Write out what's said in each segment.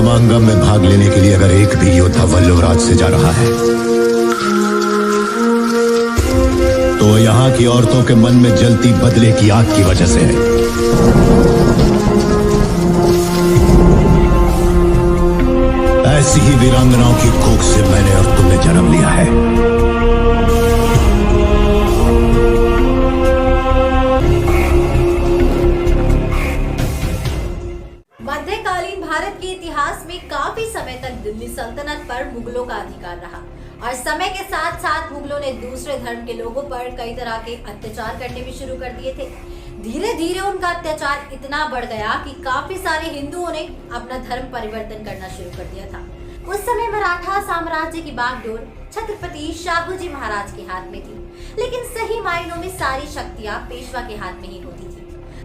समांगम में भाग लेने के लिए अगर एक भी योद्धा वल्लभराज से जा रहा है तो यहाँ की औरतों के मन में जलती बदले की आग की वजह से है। ऐसी ही वीरांगनाओं की कोख से मैंने और तुमने जन्म लिया है। मध्यकालीन भारत के इतिहास में काफी समय तक दिल्ली सल्तनत पर मुगलों का अधिकार रहा और समय के साथ साथ मुगलों ने दूसरे धर्म के लोगों पर कई तरह के अत्याचार करने भी शुरू कर दिए थे। धीरे धीरे उनका अत्याचार इतना बढ़ गया कि काफी सारे हिंदुओं ने अपना धर्म परिवर्तन करना शुरू कर दिया था। उस समय मराठा साम्राज्य की बागडोर छत्रपति शाहूजी महाराज के हाथ में थी, लेकिन सही मायनों में सारी शक्तियां पेशवा के हाथ में ही होती थी।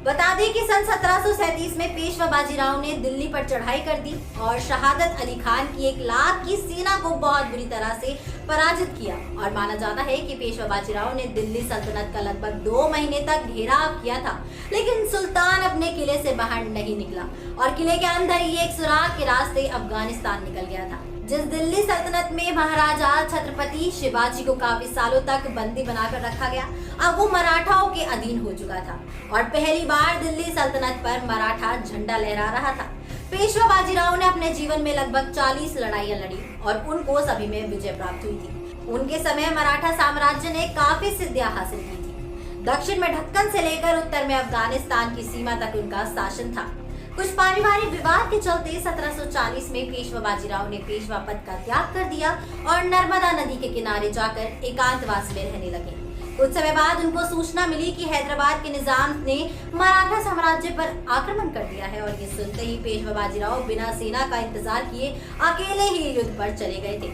बता दें कि सन 1737 में पेशवा बाजीराव ने दिल्ली पर चढ़ाई कर दी और शहादत अली खान की 1 लाख की सेना को बहुत बुरी तरह से पराजित किया और माना जाता है कि पेशवा बाजीराव ने दिल्ली सल्तनत का लगभग 2 महीने तक घेराव किया था, लेकिन सुल्तान अपने किले से बाहर नहीं निकला और किले के अंदर ही एक सुराग के रास्ते अफगानिस्तान निकल गया था। जिस दिल्ली सल्तनत में महाराजा छत्रपति शिवाजी को काफी सालों तक बंदी बनाकर रखा गया, अब वो मराठाओं के अधीन हो चुका था और पहली बार दिल्ली सल्तनत पर मराठा झंडा लहरा रहा था। पेशवा बाजीराव ने अपने जीवन में लगभग 40 लड़ाइयां लड़ी और उनको सभी में विजय प्राप्त हुई थी। उनके समय मराठा साम्राज्य ने काफी सिद्धियां हासिल की थी। दक्षिण में ढक्कन से लेकर उत्तर में अफगानिस्तान की सीमा तक उनका शासन था। कुछ पारिवारिक विवाद के चलते 1740 में पेशवा बाजीराव ने पेशवा पद का त्याग कर दिया और नर्मदा नदी के किनारे जाकर एकांतवास में रहने लगे। कुछ समय बाद उनको सूचना मिली कि हैदराबाद के निजाम ने मराठा साम्राज्य पर आक्रमण कर दिया है और ये सुनते ही पेशवा बाजीराव बिना सेना का इंतजार किए अकेले ही युद्ध पर चले गए थे।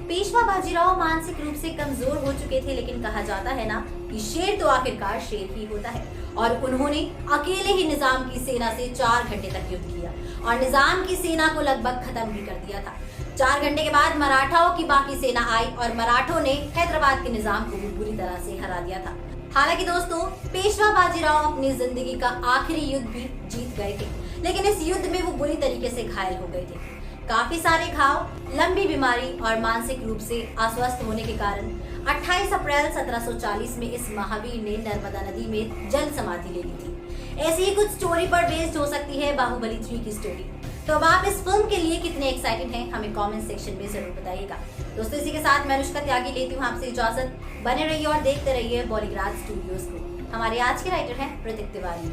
पेशवा बाजीराव मानसिक रूप से कमजोर हो चुके थे, लेकिन कहा जाता है ना कि शेर तो आखिरकार शेर ही होता है और उन्होंने अकेले ही निजाम की सेना से 4 घंटे तक युद्ध किया और निजाम की सेना को लगभग खत्म भी कर दिया था। 4 घंटे के बाद मराठाओं की बाकी सेना आई और मराठों ने हैदराबाद के निजाम को भी बुरी तरह से हरा दिया था। हालांकि दोस्तों, पेशवा बाजीराव अपनी जिंदगी का आखिरी युद्ध भी जीत गए थे, लेकिन इस युद्ध में वो बुरी तरीके से घायल हो गए थे। काफी सारे घाव, लंबी बीमारी और मानसिक रूप से अस्वस्थ होने के कारण 28 अप्रैल 1740 में इस महावीर ने नर्मदा नदी में जल समाधि ले ली थी। ऐसी ही कुछ स्टोरी पर बेस्ड हो सकती है बाहुबली 3 की स्टोरी। तो अब आप इस फिल्म के लिए कितने एक्साइटेड हैं, हमें कमेंट सेक्शन में जरूर बताइएगा। दोस्तों, इसी के साथ मैं अनुष्का त्यागी लेती हूँ आपसे इजाजत। बने रहिए और देखते रहिए बॉलीग्राज स्टूडियोज को। हमारे आज के राइटर हैं प्रतीक तिवारी।